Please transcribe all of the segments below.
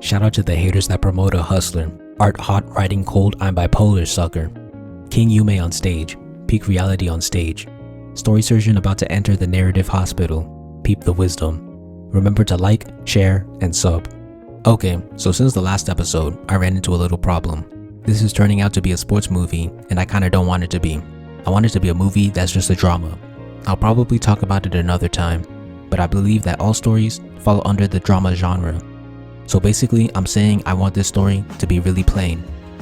Shout out to the haters that promote a hustler. Art hot, writing cold, I'm bipolar sucker. King Yume on stage. Peak reality on stage. Story surgeon about to enter the narrative hospital. Peep the wisdom. Remember to like, share, and sub. Okay, so since the last episode, I ran into a little problem. This is turning out to be a sports movie, and I kinda don't want it to be. I want it to be a movie that's just a drama. I'll probably talk about it another time, but I believe that all stories fall under the drama genre. So basically, I'm saying I want this story to be really plain.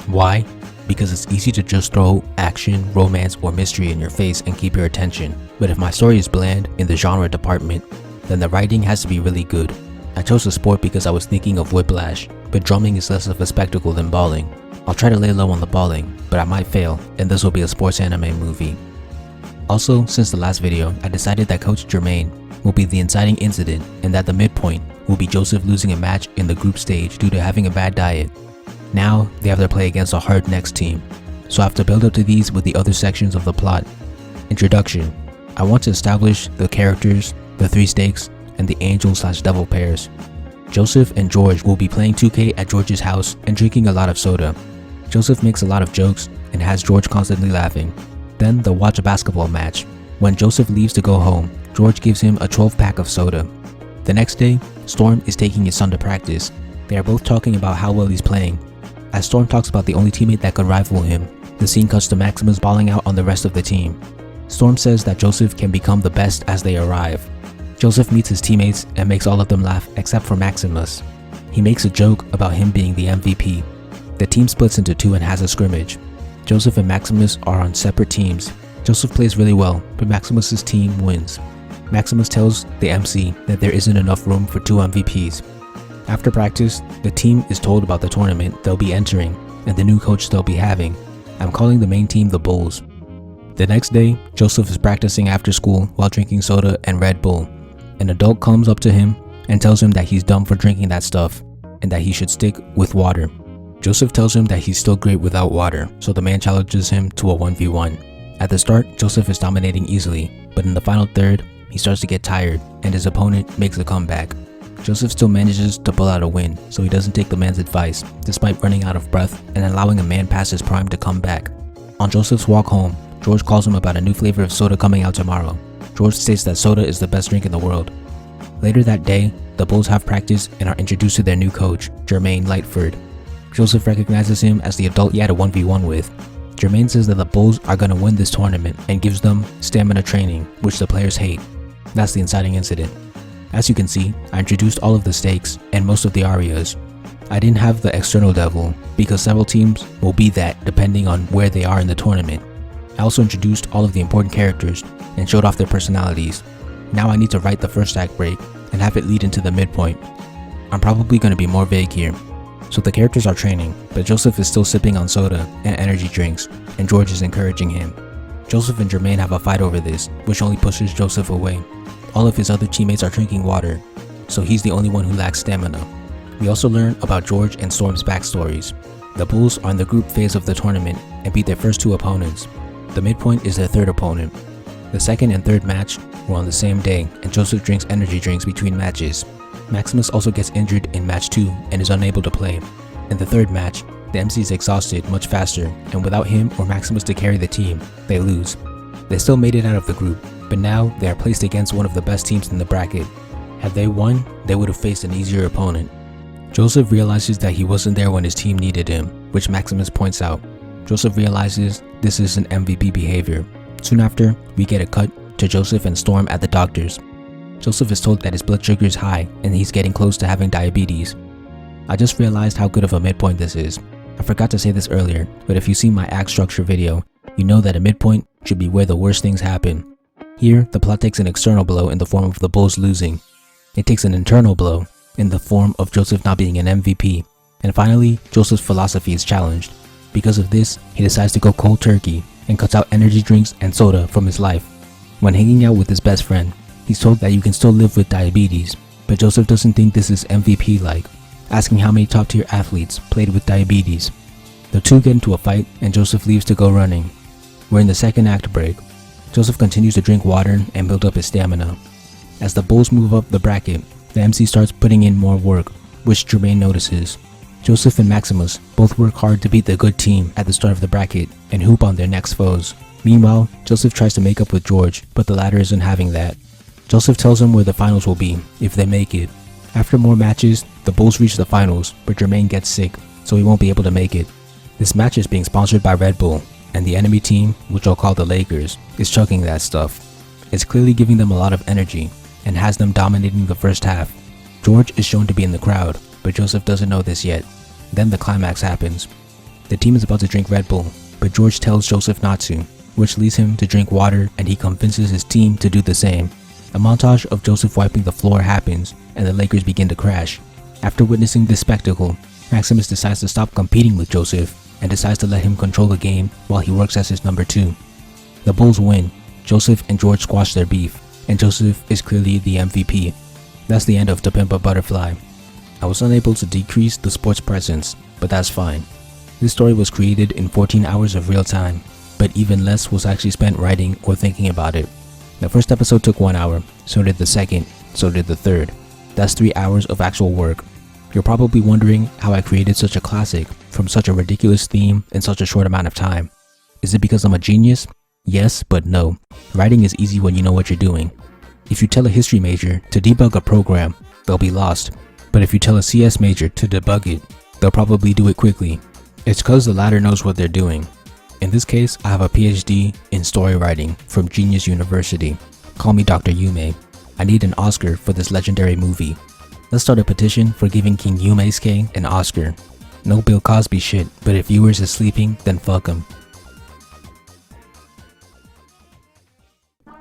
Why? Because it's easy to just throw action, romance, or mystery in your face and keep your attention. But if my story is bland in the genre department, then the writing has to be really good. I chose a sport because I was thinking of Whiplash, but drumming is less of a spectacle than bowling. I'll try to lay low on the bowling, but I might fail, and this will be a sports anime movie. Also, since the last video, I decided that Coach Jermaine will be the inciting incident and that the midpoint will be Joseph losing a match in the group stage due to having a bad diet. Now, they have to play against a hard next team, so I have to build up to these with the other sections of the plot. Introduction. I want to establish the characters, the three stakes, and the angel/devil pairs. Joseph and George will be playing 2K at George's house and drinking a lot of soda. Joseph makes a lot of jokes and has George constantly laughing. Then they'll watch a basketball match. When Joseph leaves to go home, George gives him a 12-pack of soda. The next day, Storm is taking his son to practice. They are both talking about how well he's playing. As Storm talks about the only teammate that could rival him, the scene cuts to Maximus balling out on the rest of the team. Storm says that Joseph can become the best as they arrive. Joseph meets his teammates and makes all of them laugh except for Maximus. He makes a joke about him being the MVP. The team splits into two and has a scrimmage. Joseph and Maximus are on separate teams. Joseph plays really well, but Maximus's team wins. Maximus tells the MC that there isn't enough room for two MVPs. After practice, the team is told about the tournament they'll be entering and the new coach they'll be having. I'm calling the main team the Bulls. The next day, Joseph is practicing after school while drinking soda and Red Bull. An adult comes up to him and tells him that he's dumb for drinking that stuff and that he should stick with water. Joseph tells him that he's still great without water, so the man challenges him to a 1v1. At the start, Joseph is dominating easily, but in the final third, he starts to get tired and his opponent makes a comeback. Joseph still manages to pull out a win, so he doesn't take the man's advice, despite running out of breath and allowing a man past his prime to come back. On Joseph's walk home, George calls him about a new flavor of soda coming out tomorrow. George states that soda is the best drink in the world. Later that day, the Bulls have practice and are introduced to their new coach, Jermaine Lightford. Joseph recognizes him as the adult he had a 1v1 with. Jermaine says that the Bulls are going to win this tournament and gives them stamina training, which the players hate. That's the inciting incident. As you can see, I introduced all of the stakes and most of the arias. I didn't have the external devil because several teams will be that depending on where they are in the tournament. I also introduced all of the important characters and showed off their personalities. Now I need to write the first act break and have it lead into the midpoint. I'm probably going to be more vague here. So the characters are training, but Joseph is still sipping on soda and energy drinks, and George is encouraging him. Joseph and Jermaine have a fight over this, which only pushes Joseph away. All of his other teammates are drinking water, so he's the only one who lacks stamina. We also learn about George and Storm's backstories. The Bulls are in the group phase of the tournament and beat their first two opponents. The midpoint is their third opponent. The second and third match were on the same day, and Joseph drinks energy drinks between matches. Maximus also gets injured in match 2 and is unable to play. In the third match, the MC is exhausted much faster, and without him or Maximus to carry the team, they lose. They still made it out of the group, but now they are placed against one of the best teams in the bracket. Had they won, they would have faced an easier opponent. Joseph realizes that he wasn't there when his team needed him, which Maximus points out. Joseph realizes this is an MVP behavior. Soon after, we get a cut to Joseph and Storm at the doctor's. Joseph is told that his blood sugar is high and he's getting close to having diabetes. I just realized how good of a midpoint this is. I forgot to say this earlier, but if you see my act structure video, you know that a midpoint should be where the worst things happen. Here, the plot takes an external blow in the form of the Bulls losing. It takes an internal blow in the form of Joseph not being an MVP. And finally, Joseph's philosophy is challenged. Because of this, he decides to go cold turkey and cuts out energy drinks and soda from his life. When hanging out with his best friend, he's told that you can still live with diabetes, but Joseph doesn't think this is MVP-like, asking how many top-tier athletes played with diabetes. The two get into a fight and Joseph leaves to go running. We're in the second act break. Joseph continues to drink water and build up his stamina. As the Bulls move up the bracket, the MC starts putting in more work. which Jermaine notices. Joseph and Maximus both work hard to beat the good team at the start of the bracket and hoop on their next foes. Meanwhile, Joseph tries to make up with George, but the latter isn't having that. Joseph tells him where the finals will be, if they make it. After more matches, the Bulls reach the finals, but Jermaine gets sick, so he won't be able to make it. This match is being sponsored by Red Bull, and the enemy team, which I'll call the Lakers, is chugging that stuff. It's clearly giving them a lot of energy, and has them dominating the first half. George is shown to be in the crowd, but Joseph doesn't know this yet. Then the climax happens. The team is about to drink Red Bull, but George tells Joseph not to, which leads him to drink water, and he convinces his team to do the same. A montage of Joseph wiping the floor happens, and the Lakers begin to crash. After witnessing this spectacle, Maximus decides to stop competing with Joseph, and decides to let him control the game while he works as his number 2. The Bulls win. Joseph and George squash their beef, and Joseph is clearly the MVP. That's the end of To Pimp a Butterfly. I was unable to decrease the sports presence, but that's fine. This story was created in 14 hours of real time, but even less was actually spent writing or thinking about it. The first episode took 1 hour, so did the second, so did the third. That's 3 hours of actual work. You're probably wondering how I created such a classic from such a ridiculous theme in such a short amount of time. Is it because I'm a genius? Yes, but no. Writing is easy when you know what you're doing. If you tell a history major to debug a program, they'll be lost. But if you tell a CS major to debug it, they'll probably do it quickly. It's cause the latter knows what they're doing. In this case, I have a PhD in story writing from Genius University. Call me Dr. Yume. I need an Oscar for this legendary movie. Let's start a petition for giving King Yumesuke an Oscar. No Bill Cosby shit, but if viewers is sleeping, then fuck him.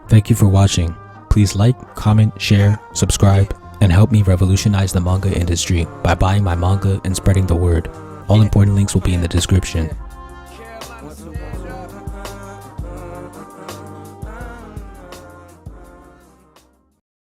Thank you for watching. Please like, comment, share, subscribe, and help me revolutionize the manga industry by buying my manga and spreading the word. All important links will be in the description.